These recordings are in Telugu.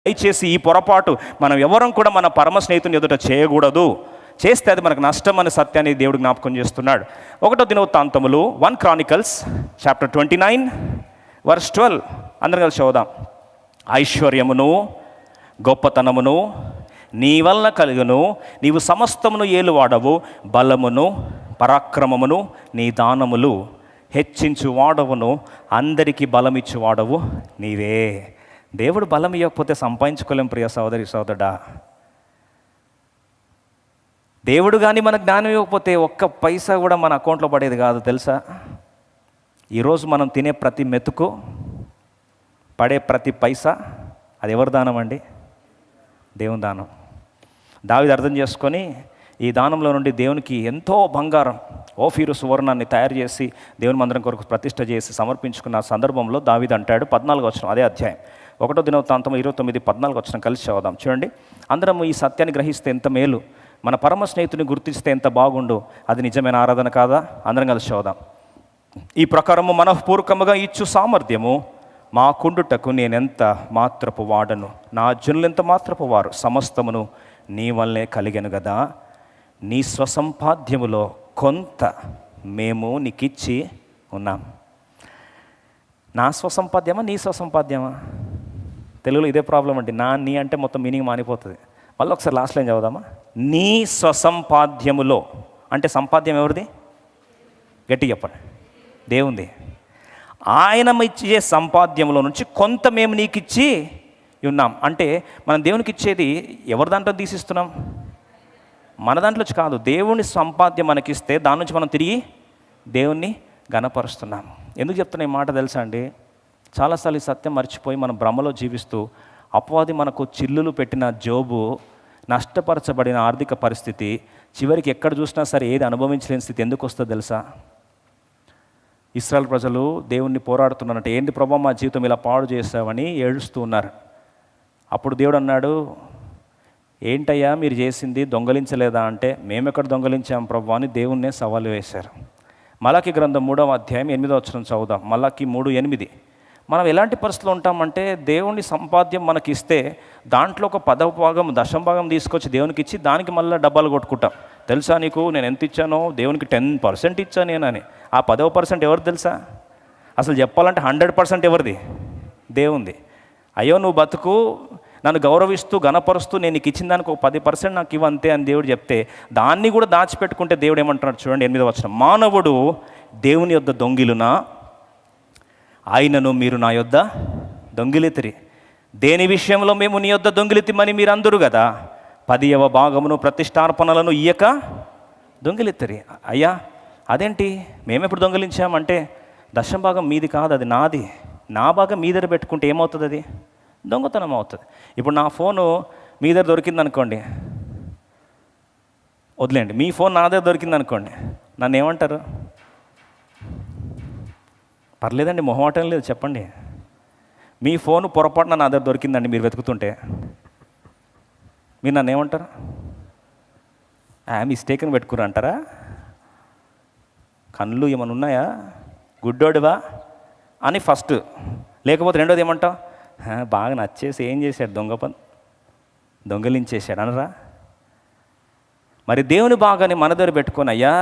దయచేసి ఈ పొరపాటు మనం ఎవరం కూడా మన పరమ స్నేహితుని ఎదుట చేయకూడదు. చేస్తే అది మనకు నష్టం అనే సత్యాన్ని దేవుడు జ్ఞాపకం చేస్తున్నాడు. 1 దినవృత్తాంతములు 1 Chronicles chapter 29 verse 12 అందరం కలిసి చదువుదాం. ఐశ్వర్యమును గొప్పతనమును నీ వలన కలుగును, నీవు సమస్తమును ఏలువాడవు, బలమును పరాక్రమమును నీ దానములు హెచ్చించు వాడవును, అందరికీ బలమిచ్చు వాడవు నీవే. దేవుడు బలం ఇవ్వకపోతే సంపాదించుకోలేం ప్రియ సోదరి సోదరుడా. దేవుడు కానీ మన జ్ఞానం ఇవ్వకపోతే ఒక్క పైసా కూడా మన అకౌంట్లో పడేది కాదు తెలుసా. ఈరోజు మనం తినే ప్రతి మెతుకు, పడే ప్రతి పైసా అది ఎవరి దానం అండి? దేవుని దానం. దావీదు అర్థం చేసుకొని ఈ దానంలో నుండి దేవునికి ఎంతో బంగారం, ఓఫీరు సువర్ణాన్ని తయారు చేసి దేవుని మందిరం కొరకు ప్రతిష్ఠ చేసి సమర్పించుకున్న సందర్భంలో దావీదు అంటాడు, 14వ వచనం అదే అధ్యాయం 1 దినవృత్తాంతం 29-14 వచనం కలిసి చదువుదాం. చూడండి, అందరం ఈ సత్యాన్ని గ్రహిస్తే ఎంత మేలు, మన పరమ స్నేహితుని గుర్తిస్తే ఎంత బాగుండు, అది నిజమైన ఆరాధన కాదా? అందరం కలిసి చదువుదాం. ఈ ప్రకారము మనఃపూర్వకముగా ఇచ్చు సామర్థ్యము మా కుండుటకు నేనెంత మాత్రపు వాడను, నా జనులెంత మాత్రపు వారు, సమస్తమును నీ వల్లే కలిగెను గదా. నీ స్వసంపాద్యములో కొంత మేము నీకిచ్చి ఉన్నాం. నా స్వసంపాద్యమా నీ స్వసంపాద్యమా? తెలుగులో ఇదే ప్రాబ్లం అండి. నీ అంటే మొత్తం మీనింగ్ మానిపోతుంది. మళ్ళీ ఒకసారి లాస్ట్ లైన్ చదువుదామా. నీ స్వసంపాద్యములో అంటే సంపాద్యం ఎవరిది? గట్టి చెప్పండి. దేవుంది. ఆయన ఇచ్చే సంపాద్యంలో నుంచి కొంత మేము నీకు ఇచ్చి ఉన్నాం. అంటే మనం దేవునికి ఇచ్చేది ఎవరి దాంట్లో తీసిస్తున్నాం? మన దాంట్లోంచి కాదు. దేవుని సంపాద్యం మనకిస్తే దాని నుంచి మనం తిరిగి దేవుణ్ణి ఘనపరుస్తున్నాం. ఎందుకు చెప్తున్నా ఈ మాట తెలుసా అండి? చాలాసార్లు ఈ సత్యం మర్చిపోయి మనం భ్రమలో జీవిస్తూ అపవాది మనకు చిల్లులు పెట్టిన జోబు, నష్టపరచబడిన ఆర్థిక పరిస్థితి, చివరికి ఎక్కడ చూసినా సరే ఏది అనుభవించలేని స్థితి ఎందుకు వస్తుందో తెలుసా? ఇశ్రాయేల్ ప్రజలు దేవుణ్ణి పోరాడుతున్నారంటే, ఏంటి ప్రభా మా జీవితం ఇలా పాడు చేసావని ఏడుస్తూ ఉన్నారు. అప్పుడు దేవుడు అన్నాడు, ఏంటయ్యా మీరు చేసింది, దొంగలించలేదా అంటే, మేమెక్కడ దొంగలించాం ప్రభు అని దేవుణ్ణే సవాలు వేశారు. మలాకి గ్రంథం 3వ అధ్యాయం 8వ వచనం చదువుదాం. మలాకి 3:8. మనం ఎలాంటి పరిస్థితులు ఉంటామంటే, దేవుని సంపాద్యం మనకి ఇస్తే దాంట్లో ఒక 10వ భాగం 10వ భాగం తీసుకొచ్చి దేవునికి ఇచ్చి దానికి మళ్ళీ డబ్బాలు కొట్టుకుంటాం. తెలుసా నీకు నేను ఎంత ఇచ్చానో? దేవునికి 10% ఇచ్చాను నేనని. ఆ 10% ఎవరు తెలుసా? అసలు చెప్పాలంటే 100% ఎవరిది? దేవుంది. అయ్యో నువ్వు బతుకు, నన్ను గౌరవిస్తూ ఘనపరుస్తూ నేను నీకు ఇచ్చిన దానికి ఒక 10% నాకు ఇవ్వంతే అని దేవుడు చెప్తే, దాన్ని కూడా దాచిపెట్టుకుంటే దేవుడు ఏమంటున్నాడు చూడండి, 8వ వచనం. మానవుడు దేవుని యొద్ద దొంగిలునా, ఆయనను మీరు నా యొద్ద దొంగిలితిరి. దేని విషయంలో మేము నీ యొద్ద దొంగిలితిమని మీరు అందరు కదా, 10వ భాగమును ప్రతిష్టార్పణలను ఇయ్యక దొంగిలితిరి. అయ్యా అదేంటి మేమెప్పుడు దొంగిలించామంటే, 10వ భాగం మీది కాదు, అది నాది. నా భాగం మీ దగ్గర పెట్టుకుంటే ఏమవుతుంది? అది దొంగతనం అవుతుంది. ఇప్పుడు నా ఫోను మీ దగ్గర దొరికింది అనుకోండి, వదిలేండి, మీ ఫోన్ నా దగ్గర దొరికింది అనుకోండి, నన్ను ఏమంటారు? పర్లేదండి, మొహమాటం లేదు, చెప్పండి. మీ ఫోను పొరపాటున నా దగ్గర దొరికిందండి మీరు వెతుకుతుంటే, మీరు నన్ను ఏమంటారు? మిస్టేక్ని పెట్టుకురు అంటారా? కళ్ళు ఏమైనా ఉన్నాయా? గుడ్డోడివా అని ఫస్ట్. లేకపోతే రెండోది ఏమంటావు? బాగా నచ్చేసి ఏం చేశాడు? దొంగలించేశాడు అనరా? మరి దేవుని బాగాని మన దగ్గర పెట్టుకొని, అయ్యా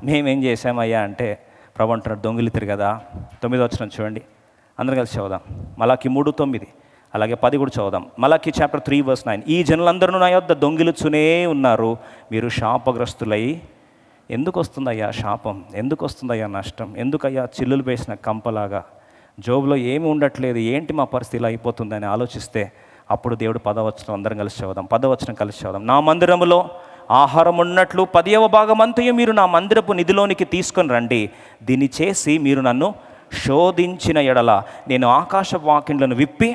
మేమేం చేశామయ్యా అంటే, ప్రభు అంటున్నాడు దొంగిలితిరి కదా. 9వ వచనం చూడండి, అందరం కలిసి చదువుదాం. మలాకి 3:9, అలాగే 10 కూడా చదువుదాం. మలాకి చాప్టర్ 3 verse 9. ఈ జనులందరూ నా యొద్ద దొంగిలుచునే ఉన్నారు, మీరు శాపగ్రస్తులై. ఎందుకు వస్తుందయ్యా శాపం? ఎందుకు వస్తుందయ్యా నష్టం? ఎందుకయ్యా చిల్లులు వేసిన కంపలాగా జోబులో ఏమి ఉండట్లేదు, ఏంటి మా పరిస్థితి ఇలా అయిపోతుందని ఆలోచిస్తే, అప్పుడు దేవుడు 10వ వచనం అందరం కలిసి చదువుదాం. 10వ వచనం కలిసి చదువుదాం. నా మందిరములో ఆహారం ఉన్నట్లు 10వ భాగం అంతయు మీరు నా మందిరపు నిధిలోనికి తీసుకొని రండి. దీన్ని చేసి మీరు నన్ను శోధించిన ఎడల నేను ఆకాశ వాకిండ్లను విప్పి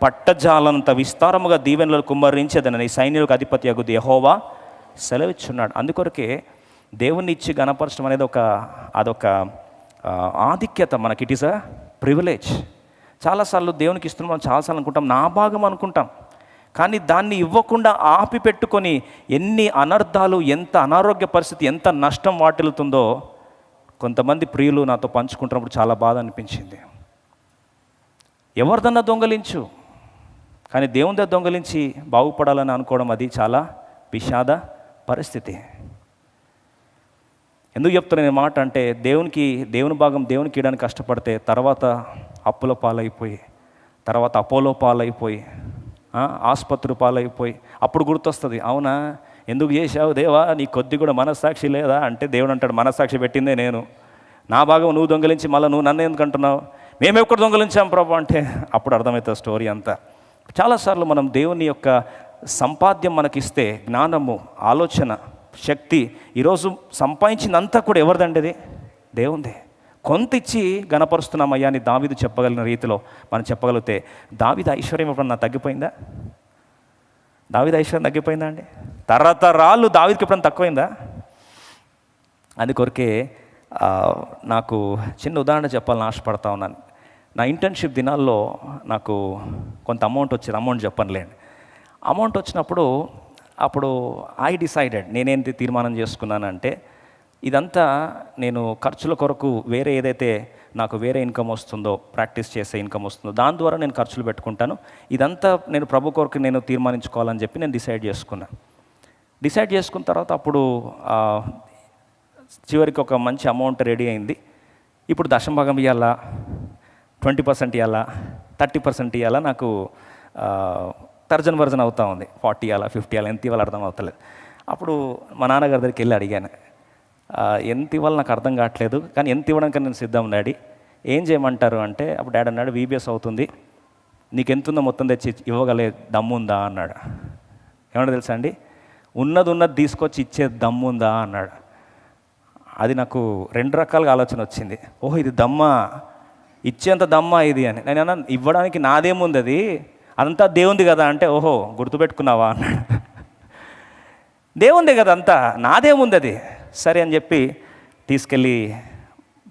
పట్టజాలంత విస్తారముగా దీవెనలు కుమ్మరించేదనని సైన్యులకు అధిపతి అగు యెహోవా సెలవిచ్చున్నాడు. అందుకొరకే దేవుణ్ణి ఇచ్చి గణపరచడం అనేది అదొక ఆధిక్యత మనకి. It is a privilege. చాలాసార్లు దేవునికి ఇస్తున్నాం, మనం చాలాసార్లు అనుకుంటాం నా భాగం అనుకుంటాం, కానీ దాన్ని ఇవ్వకుండా ఆపి పెట్టుకొని ఎన్ని అనర్థాలు, ఎంత అనారోగ్య పరిస్థితి, ఎంత నష్టం వాటిల్లుతుందో కొంతమంది ప్రియులు నాతో పంచుకుంటున్నప్పుడు చాలా బాధ అనిపించింది. ఎవరిదన్నా దొంగలించు, కానీ దేవుని దగ్గర దొంగలించి బాగుపడాలని అనుకోవడం అది చాలా విషాద పరిస్థితి. ఎందుకు చెప్తున్నా మాట అంటే, దేవుని భాగం దేవునికి ఇవ్వడానికి కష్టపడితే తర్వాత అప్పుల పాలైపోయి, తర్వాత అపోలో పాలైపోయి, ఆసుపత్రి పాలైపోయి, అప్పుడు గుర్తొస్తుంది, అవునా ఎందుకు చేశావు దేవా, నీ కొద్ది కూడా మనస్సాక్షి లేదా అంటే దేవుడు అంటాడు, మనస్సాక్షి పెట్టిందే నేను, నా భాగం నువ్వు దొంగలించి మళ్ళీ నువ్వు నన్ను ఎందుకు అంటున్నావు, మేము ఎక్కడ దొంగలించాం ప్రభు అంటే అప్పుడు అర్థమవుతుంది స్టోరీ అంతా. చాలాసార్లు మనం దేవుని యొక్క సంపాద్యం మనకిస్తే, జ్ఞానము, ఆలోచన, శక్తి, ఈరోజు సంపాదించిందంతా కూడా ఎవరిదండి? అది దేవుందే. కొంత ఇచ్చి గణపరుస్తున్నామయ్యా అని దావీదు చెప్పగలిగిన రీతిలో మనం చెప్పగలిగితే, దావీదు ఐశ్వర్యం ఎప్పుడన్నా తగ్గిపోయిందా? దావీదు ఐశ్వర్యం తగ్గిపోయిందా అండి? తరతరాలు దావీదుకి ఎప్పుడన్నా తక్కువైందా? అందుకొరకే నాకు చిన్న ఉదాహరణ చెప్పాలని ఆశపడతా ఉన్నాను. నా ఇంటర్న్షిప్ దినాల్లో నాకు కొంత అమౌంట్ వచ్చేది, అమౌంట్ చెప్పనులేండి. అమౌంట్ వచ్చినప్పుడు అప్పుడు నేనేంటి తీర్మానం చేసుకున్నానంటే, ఇదంతా నేను ఖర్చుల కొరకు వేరే ఏదైతే నాకు వేరే ఇన్కమ్ వస్తుందో, ప్రాక్టీస్ చేసే ఇన్కమ్ వస్తుందో దాని ద్వారా నేను ఖర్చులు పెట్టుకుంటాను, ఇదంతా నేను ప్రభు కొరకు నేను తీర్మానించుకోవాలని చెప్పి నేను డిసైడ్ చేసుకున్న తర్వాత అప్పుడు చివరికి ఒక మంచి అమౌంట్ రెడీ అయింది. ఇప్పుడు దశంభాగం ఇవ్వాలా, 20% ఇవ్వాలా, 30% ఇవ్వాలా, నాకు తర్జన్ వర్జన్ అవుతూ ఉంది. 40 ఇవ్వాలా, 50 ఇవ్వాలా, ఎంత ఇవ్వాలి అర్థం అవుతలేదు. అప్పుడు మా నాన్నగారి దగ్గరికి వెళ్ళి అడిగాను, ఎంత ఇవ్వాలి నాకు అర్థం కావట్లేదు, కానీ ఎంత ఇవ్వడానికి నేను సిద్ధం డాడీ, ఏం చేయమంటారు అంటే, అప్పుడు డాడీ అన్నాడు, VBS అవుతుంది, నీకు ఎంత ఉందో మొత్తం తెచ్చి ఇవ్వగలే దమ్ముందా అన్నాడు. ఏమన్నా తెలుసా అండి, ఉన్నది తీసుకొచ్చి ఇచ్చే దమ్ముందా అన్నాడు. అది నాకు 2 రకాలుగా ఆలోచన వచ్చింది. ఓహో ఇది దమ్మా, ఇచ్చేంత దమ్మా ఇది అని. నేను అన్నా, ఇవ్వడానికి నాదేముంది, అది అంతా దేవుంది కదా అంటే, ఓహో గుర్తుపెట్టుకున్నావా అన్నాడు. దేవుందే కదా అంతా, నాదేముంది అది. సరే అని చెప్పి తీసుకెళ్ళి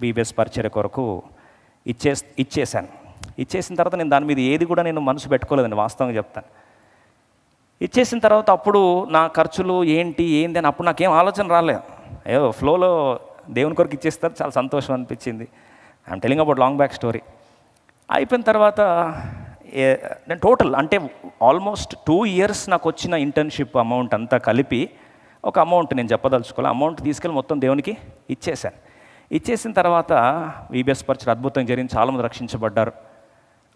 VBS పరిచర్య కొరకు ఇచ్చేసాను. ఇచ్చేసిన తర్వాత నేను దాని మీద ఏది కూడా నేను మనసు పెట్టుకోలేదండి, వాస్తవంగా చెప్తాను. ఇచ్చేసిన తర్వాత అప్పుడు నా ఖర్చులు ఏంటి అని అప్పుడు నాకేం ఆలోచన రాలేదు. అయ్యో ఫ్లోలో దేవుని కొరకు ఇచ్చేస్తారు, చాలా సంతోషం అనిపించింది. I'm telling about long back story. అయిపోయిన తర్వాత నేను టోటల్ అంటే ఆల్మోస్ట్ 2 years నాకు వచ్చిన ఇంటర్న్షిప్ అమౌంట్ అంతా కలిపి ఒక అమౌంట్ నేను చెప్పదలుచుకోవాలి, అమౌంట్ తీసుకెళ్ళి మొత్తం దేవునికి ఇచ్చేసాను. ఇచ్చేసిన తర్వాత VBS పరిచయం అద్భుతంగా జరిగింది, చాలామంది రక్షించబడ్డారు.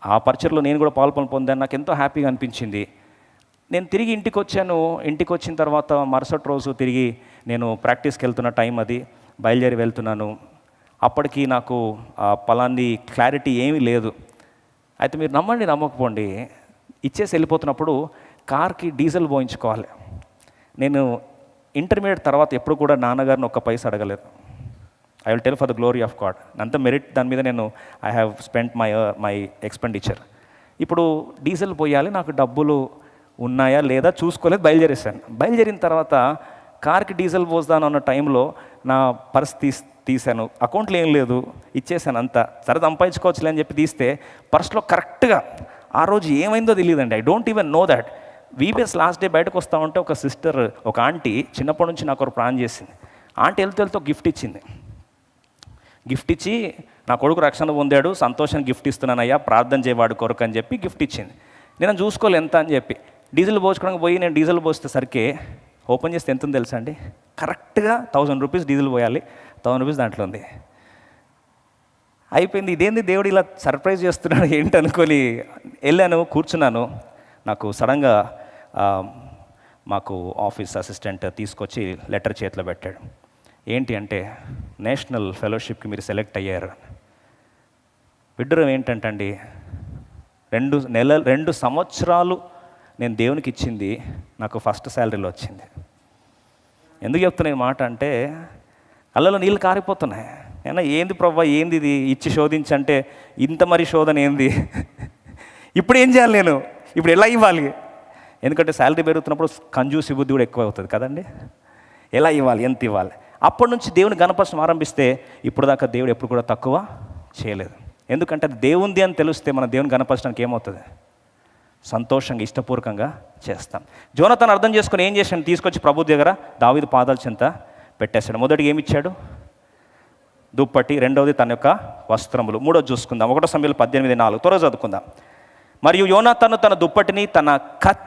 ఆ పరిచయలో నేను కూడా పాలు పొందాను, నాకు ఎంతో హ్యాపీగా అనిపించింది. నేను తిరిగి ఇంటికి వచ్చాను. ఇంటికి వచ్చిన తర్వాత మరుసటి రోజు తిరిగి నేను ప్రాక్టీస్కి వెళ్తున్న టైం అది, బయలుదేరి వెళ్తున్నాను. అప్పటికి నాకు పలాంది క్లారిటీ ఏమీ లేదు. అయితే మీరు నమ్మండి నమ్మకపోండి, ఇచ్చేసి వెళ్ళిపోతున్నప్పుడు కార్కి డీజిల్ పోయించుకోవాలి. నేను ఇంటర్మీడియట్ తర్వాత ఎప్పుడు కూడా నాన్నగారిని ఒక్క పైసా అడగలేదు. I will tell for the glory of God. అంత మెరిట్ దాని మీద నేను I have spent my expenditure. ఇప్పుడు డీజిల్ పోయాలి, నాకు డబ్బులు ఉన్నాయా లేదా చూసుకోలేదు, బయలుదేరిన తర్వాత కార్కి డీజిల్ పోస్తాను అన్న టైంలో నా పర్స్ తీశాను, అకౌంట్లో ఏం లేదు, ఇచ్చేసాను అంతా. సరే సంపాదించుకోవచ్చులే అని చెప్పి తీస్తే పర్స్లో కరెక్ట్గా ఆ రోజు ఏమైందో తెలియదండి. I don't even know that. VBS last day బయటకు వస్తూ ఉంటే ఒక సిస్టర్, ఒక ఆంటీ చిన్నప్పటి నుంచి నాకు ఒక ప్లాన్ చేసింది. ఆంటీ వెళ్తూ గిఫ్ట్ ఇచ్చి, నా కొడుకు రక్షణ పొందాడు, సంతోషాన్ని గిఫ్ట్ ఇస్తున్నానయ్యా, ప్రార్థన చేయవాడు కొరకు అని చెప్పి గిఫ్ట్ ఇచ్చింది. నేను చూసుకోవాలి ఎంత అని చెప్పి డీజిల్ పోసుకోవడానికి పోయి నేను డీజిల్ పోసేసరికి ఓపెన్ చేస్తే ఎంత ఉంది తెలుసా అండి, కరెక్ట్గా 1000 రూపీస్ డీజిల్ పోయాలి, 1000 రూపీస్ దాంట్లో ఉంది. అయిపోయింది, ఇదేంది దేవుడు ఇలా సర్ప్రైజ్ చేస్తున్నాడు ఏంటి అనుకొని వెళ్ళాను, కూర్చున్నాను. నాకు సడన్గా మాకు ఆఫీస్ అసిస్టెంట్ తీసుకొచ్చి లెటర్ చేతిలో పెట్టాడు. ఏంటి అంటే, నేషనల్ ఫెలోషిప్కి మీరు సెలెక్ట్ అయ్యారు. విడ్డూరం ఏంటంటే అండి, 2 సంవత్సరాలు నేను దేవునికి ఇచ్చింది నాకు ఫస్ట్ శాలరీలో వచ్చింది. ఎందుకు చెప్తున్నా ఈ మాట అంటే, కళ్ళలో నీళ్ళు కారిపోతున్నాయి. అయినా ఏంది ప్రభా, ఏంది ఇది ఇచ్చి శోధించంటే ఇంత మరి శోధన ఏంది? ఇప్పుడు ఏం చేయాలి నేను, ఇప్పుడు ఎలా ఇవ్వాలి? ఎందుకంటే శాలరీ పెరుగుతున్నప్పుడు కంజూసి బుద్ధి కూడా ఎక్కువ అవుతుంది కదండి. ఎలా ఇవ్వాలి, ఎంత ఇవ్వాలి? అప్పటి నుంచి దేవుని గణపరచడం ఆరంభిస్తే ఇప్పుడు దాకా దేవుడు ఎప్పుడు కూడా తక్కువ చేయలేదు. ఎందుకంటే అది దేవుంది అని తెలిస్తే మన దేవుని గణపరచడానికి ఏమవుతుంది, సంతోషంగా ఇష్టపూర్వకంగా చేస్తాం. జోనతాన్ అర్థం చేసుకుని ఏం చేశాడు, తీసుకొచ్చి ప్రభు దగ్గర దావీదు పాదాల చెంత పెట్టేశాడు. మొదటిగా ఏమి ఇచ్చాడు, దుప్పటి. రెండవది తన యొక్క వస్త్రములు. మూడోది చూసుకుందాం, 1 సమూయేలు 18:4. త్వరగా చదువుకుందాం. మరియు యోనాతాను తన దుప్పటిని తన కత్తి